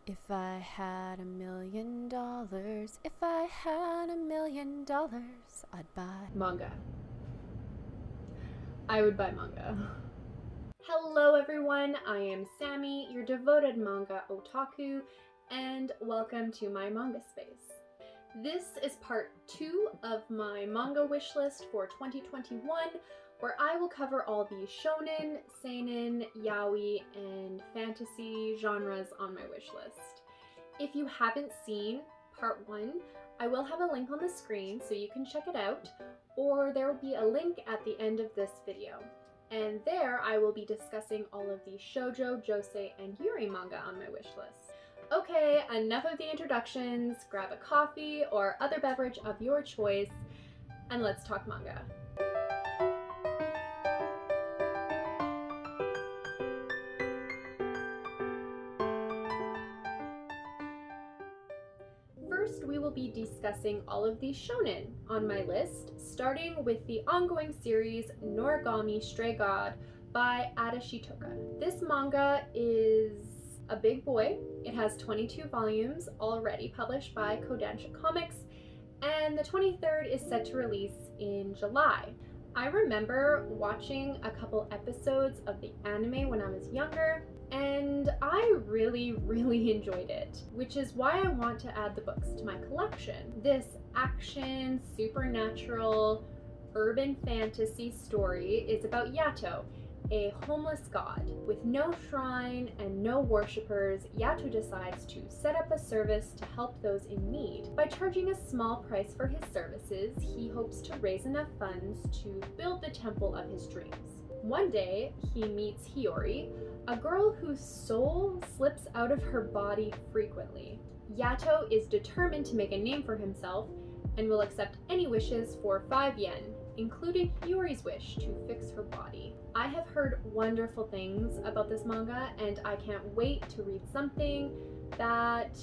If I had $1,000,000, if I had $1,000,000, I'd buy manga. I would buy manga. Hello everyone, I am Sammy, your devoted manga otaku, and welcome to my manga space. This is part 2 of my manga wish list for 2021, where I will cover all the shonen, seinen, yaoi, and fantasy genres on my wish list. If you haven't seen part 1, I will have a link on the screen so you can check it out, or there will be a link at the end of this video. And there I will be discussing all of the shoujo, josei, and yuri manga on my wish list. Okay, enough of the introductions. Grab a coffee or other beverage of your choice, and let's talk manga. First, we will be discussing all of the shonen on my list, starting with the ongoing series Noragami Stray God by Ada Shitoka. This manga is a big boy. It has 22 volumes already published by Kodansha Comics, and the 23rd is set to release in July. I remember watching a couple episodes of the anime when I was younger, and I really enjoyed it, which is why I want to add the books to my collection. This action, supernatural, urban fantasy story is about Yato, a homeless god. With no shrine and no worshippers, Yato decides to set up a service to help those in need. By charging a small price for his services, he hopes to raise enough funds to build the temple of his dreams. One day, he meets Hiyori, a girl whose soul slips out of her body frequently. Yato is determined to make a name for himself and will accept any wishes for 5 yen, including Hiyori's wish to fix her body. I have heard wonderful things about this manga, and I can't wait to read something that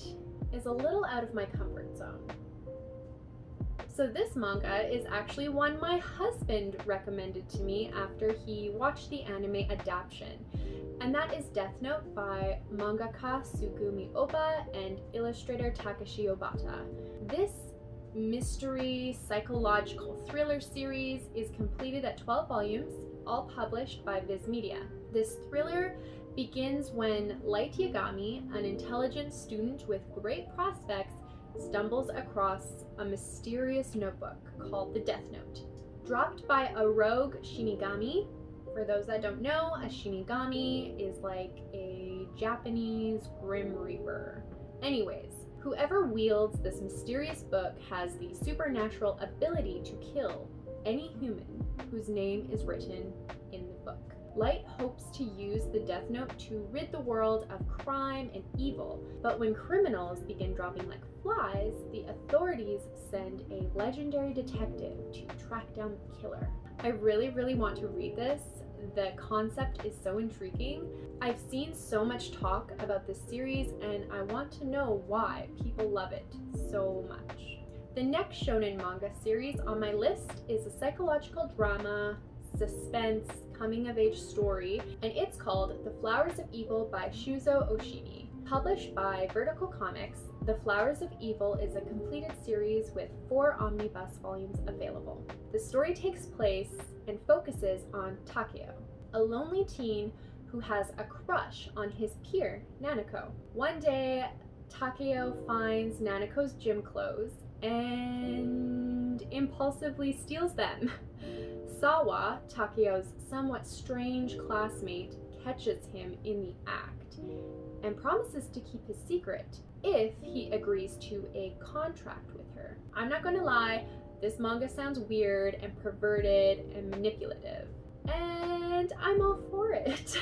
is a little out of my comfort zone. So this manga is actually one my husband recommended to me after he watched the anime adaptation, and that is Death Note by mangaka Sugumi Oba and illustrator Takashi Obata. This mystery psychological thriller series is completed at 12 volumes, all published by Viz Media. This thriller begins when Light Yagami, an intelligent student with great prospects, stumbles across a mysterious notebook called the Death Note, dropped by a rogue Shinigami. For those that don't know, a Shinigami is like a Japanese Grim Reaper. Anyways, whoever wields this mysterious book has the supernatural ability to kill any human whose name is written in the book. Light hopes to use the Death Note to rid the world of crime and evil, but when criminals begin dropping like flies, the authorities send a legendary detective to track down the killer. I really want to read this. The concept is so intriguing. I've seen so much talk about this series, and I want to know why people love it so much. The next shonen manga series on my list is a psychological drama, suspense, coming-of-age story, and it's called The Flowers of Evil by Shuzo Oshimi. Published by Vertical Comics, The Flowers of Evil is a completed series with 4 omnibus volumes available. The story takes place and focuses on Takeo, a lonely teen who has a crush on his peer, Nanako. One day, Takeo finds Nanako's gym clothes and impulsively steals them. Sawa, Takeo's somewhat strange classmate, catches him in the act and promises to keep his secret if he agrees to a contract with her. I'm not gonna lie, this manga sounds weird and perverted and manipulative, and I'm all for it.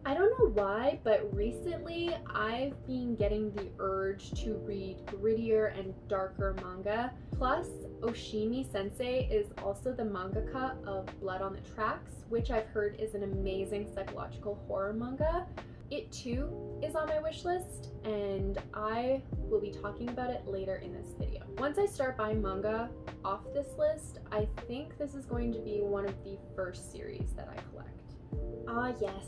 I don't know why, but recently I've been getting the urge to read grittier and darker manga. Plus, Oshimi Sensei is also the mangaka of Blood on the Tracks, which I've heard is an amazing psychological horror manga. It too is on my wish list, and I will be talking about it later in this video. Once I start buying manga off this list, I think this is going to be one of the first series that I collect. Ah yes,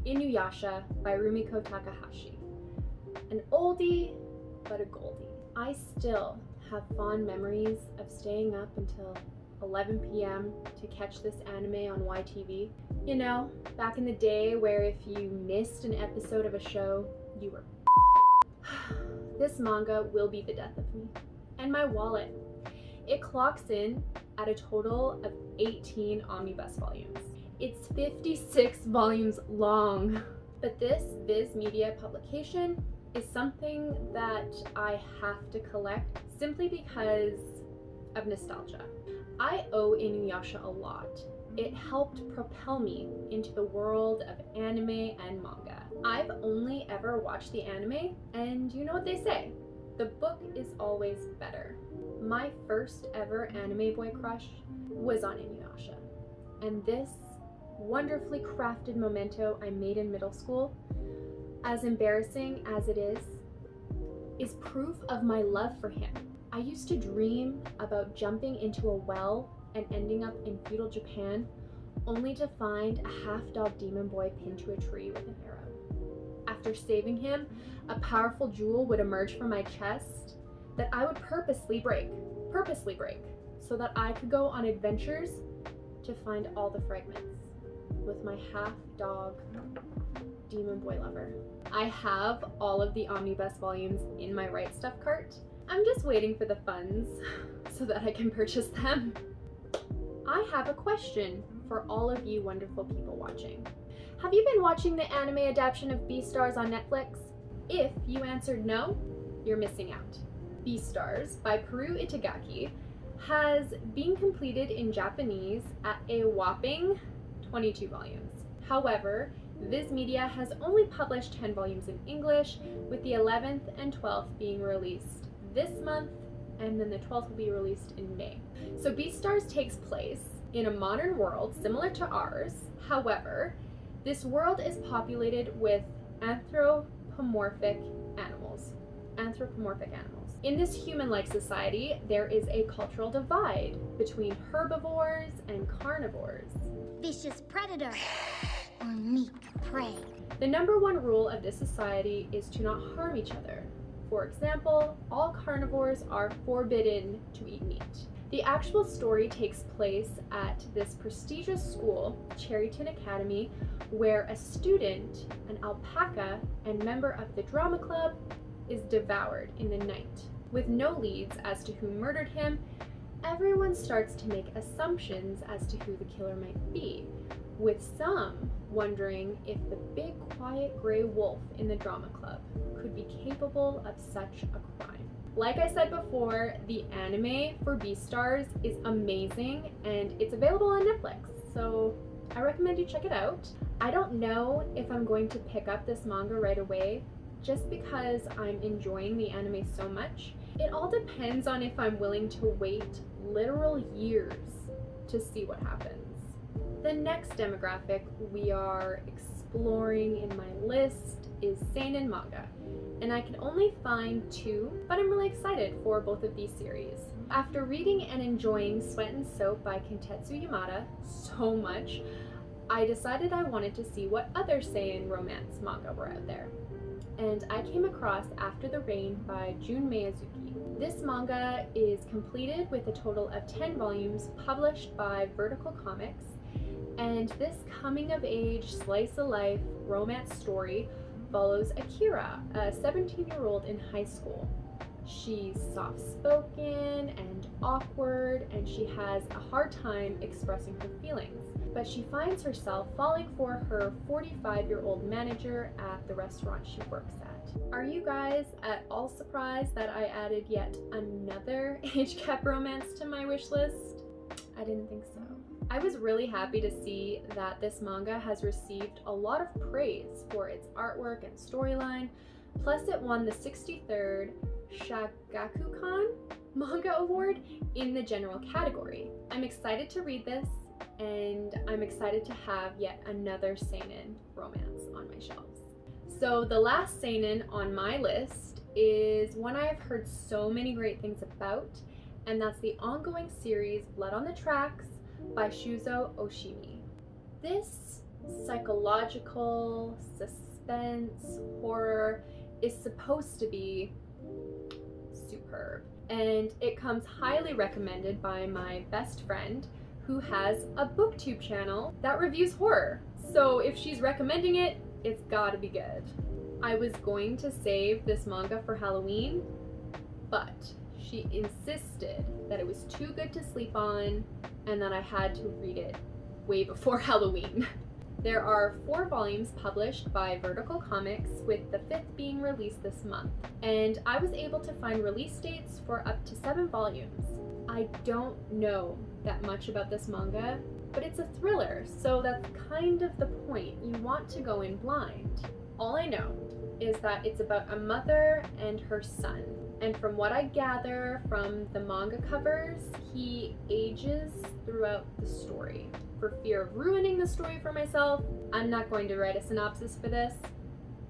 Inuyasha by Rumiko Takahashi. An oldie, but a goldie. I still have fond memories of staying up until 11 p.m. to catch this anime on YTV. You know, back in the day where if you missed an episode of a show, you were This manga will be the death of me. And my wallet. It clocks in at a total of 18 omnibus volumes. It's 56 volumes long. But this Viz Media publication is something that I have to collect simply because of nostalgia. I owe Inuyasha a lot. It helped propel me into the world of anime and manga. I've only ever watched the anime, and you know what they say, the book is always better. My first ever anime boy crush was on Inuyasha, and this wonderfully crafted memento I made in middle school, as embarrassing as it is proof of my love for him. I used to dream about jumping into a well and ending up in feudal Japan, only to find a half-dog demon boy pinned to a tree with an arrow. After saving him, a powerful jewel would emerge from my chest that I would purposely break, so that I could go on adventures to find all the fragments with my half-dog demon boy lover. I have all of the omnibus volumes in my Right Stuff cart. I'm just waiting for the funds so that I can purchase them. I have a question for all of you wonderful people watching. Have you been watching the anime adaptation of Beastars on Netflix? If you answered no, you're missing out. Beastars by Peru Itagaki has been completed in Japanese at a whopping 22 volumes. However, Viz Media has only published 10 volumes in English, with the 11th and 12th being released this month, and then the 12th will be released in May. So Beastars takes place in a modern world similar to ours. However, this world is populated with anthropomorphic animals. In this human-like society, there is a cultural divide between herbivores and carnivores. Vicious predator or meek prey. The number one rule of this society is to not harm each other. For example, all carnivores are forbidden to eat meat. The actual story takes place at this prestigious school, Cherryton Academy, where a student, an alpaca and member of the drama club, is devoured in the night. With no leads as to who murdered him, everyone starts to make assumptions as to who the killer might be, with some wondering if the big quiet gray wolf in the drama club could be capable of such a crime. Like I said before, the anime for Beastars is amazing and it's available on Netflix, so I recommend you check it out. I don't know if I'm going to pick up this manga right away just because I'm enjoying the anime so much. It all depends on if I'm willing to wait literal years to see what happens. The next demographic we are exploring in my list is Seinen manga, and I can only find 2, but I'm really excited for both of these series. After reading and enjoying Sweat and Soap by Kintetsu Yamada so much, I decided I wanted to see what other seinen romance manga were out there. And I came across After the Rain by Jun Miyazuki. This manga is completed with a total of 10 volumes published by Vertical Comics, and this coming-of-age, slice-of-life romance story follows Akira, a 17-year-old in high school. She's soft-spoken and awkward, and she has a hard time expressing her feelings. But she finds herself falling for her 45-year-old manager at the restaurant she works at. Are you guys at all surprised that I added yet another age gap romance to my wish list? I didn't think so. I was really happy to see that this manga has received a lot of praise for its artwork and storyline, plus it won the 63rd Shagakukan Manga Award in the general category. I'm excited to read this, and I'm excited to have yet another seinen romance on my shelves. So the last seinen on my list is one I have heard so many great things about, and that's the ongoing series Blood on the Tracks by Shuzo Oshimi. This psychological, suspense, horror is supposed to be superb. And it comes highly recommended by my best friend who has a booktube channel that reviews horror. So if she's recommending it, it's gotta be good. I was going to save this manga for Halloween, but she insisted that it was too good to sleep on and that I had to read it way before Halloween. There are 4 volumes published by Vertical Comics, with the 5th being released this month, and I was able to find release dates for up to 7 volumes. I don't know that much about this manga, but it's a thriller, so that's kind of the point. You want to go in blind. All I know is that it's about a mother and her son, and from what I gather from the manga covers, he ages throughout the story. For fear of ruining the story for myself, I'm not going to write a synopsis for this,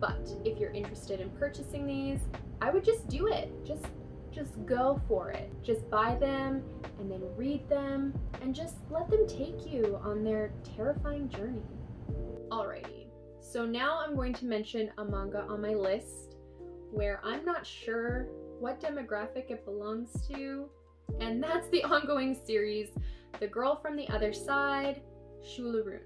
but if you're interested in purchasing these, I would just do it. Just go for it. Just buy them and then read them and just let them take you on their terrifying journey. Alrighty, so now I'm going to mention a manga on my list where I'm not sure what demographic it belongs to, and that's the ongoing series The Girl from the Other Side, Shounen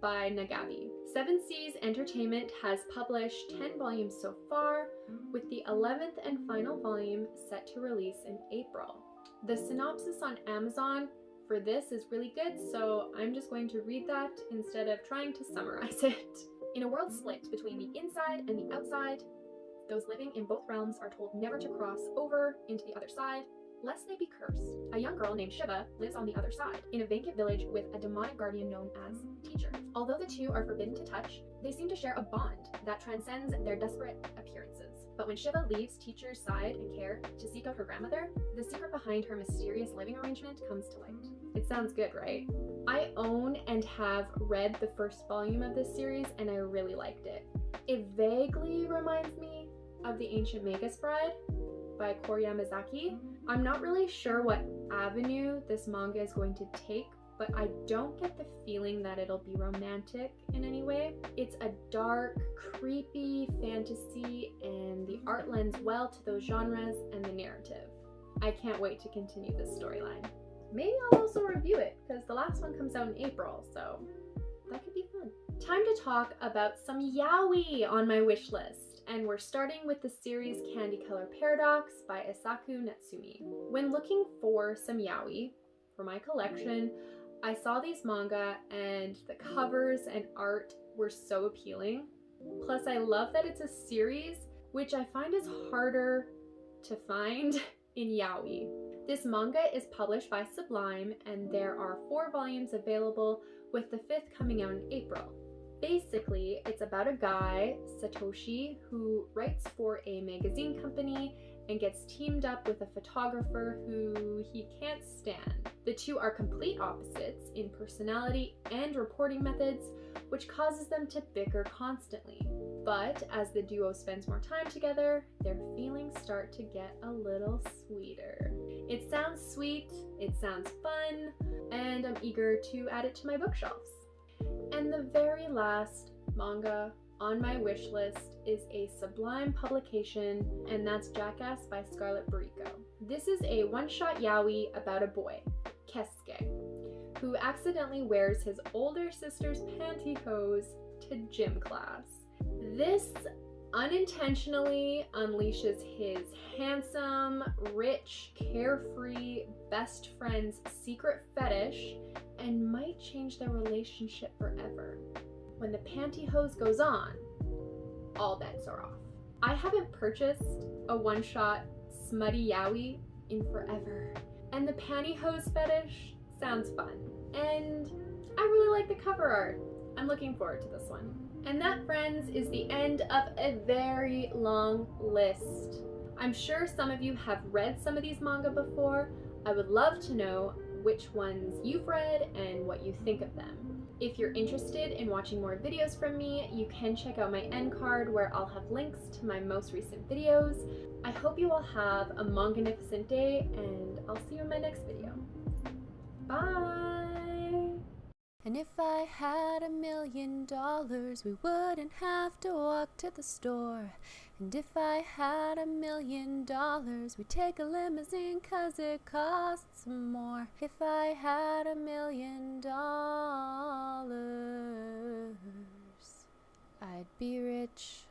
by Nagabi. Seven Seas Entertainment has published 10 volumes so far, with the 11th and final volume set to release in April. The synopsis on Amazon for this is really good, so I'm just going to read that instead of trying to summarize it. In a world split between the inside and the outside, those living in both realms are told never to cross over into the other side, lest they be cursed. A young girl named Shiva lives on the other side, in a vacant village with a demonic guardian known as Teacher. Although the two are forbidden to touch, they seem to share a bond that transcends their desperate appearances. But when Shiva leaves Teacher's side and care to seek out her grandmother, the secret behind her mysterious living arrangement comes to light. It sounds good, right? I own and have read the first volume of this series, and I really liked it. It vaguely reminds me of The Ancient Magus Bride by Kori Yamazaki. I'm not really sure what avenue this manga is going to take, but I don't get the feeling that it'll be romantic in any way. It's a dark, creepy fantasy, and the art lends well to those genres and the narrative. I can't wait to continue this storyline. Maybe I'll also review it, because the last one comes out in April, so that could be fun. Time to talk about some yaoi on my wish list, and we're starting with the series Candy Color Paradox by Isaku Natsumi. When looking for some yaoi for my collection, I saw these manga and the covers and art were so appealing. Plus, I love that it's a series, which I find is harder to find in yaoi. This manga is published by Sublime, and there are 4 volumes available, with the 5th coming out in April. Basically, it's about a guy, Satoshi, who writes for a magazine company and gets teamed up with a photographer who he can't stand. The two are complete opposites in personality and reporting methods, which causes them to bicker constantly. But as the duo spends more time together, their feelings start to get a little sweeter. It sounds sweet, it sounds fun, and I'm eager to add it to my bookshelves. And the very last manga on my wish list is a Sublime publication, and that's Jackass by Scarlet Barrico. This is a one-shot yaoi about a boy, Kesuke, who accidentally wears his older sister's pantyhose to gym class. This unintentionally unleashes his handsome, rich, carefree best friend's secret fetish and might change their relationship forever. When the pantyhose goes on, all bets are off. I haven't purchased a one-shot smutty yaoi in forever, and the pantyhose fetish sounds fun, and I really like the cover art. I'm looking forward to this one. And that, friends, is the end of a very long list. I'm sure some of you have read some of these manga before. I would love to know which ones you've read and what you think of them. If you're interested in watching more videos from me, you can check out my end card where I'll have links to my most recent videos. I hope you all have a manga-nificent day, and I'll see you in my next video. Bye! And if I had $1,000,000, we wouldn't have to walk to the store. And if I had $1,000,000, we'd take a limousine 'cause it costs more. If I had $1,000,000, I'd be rich.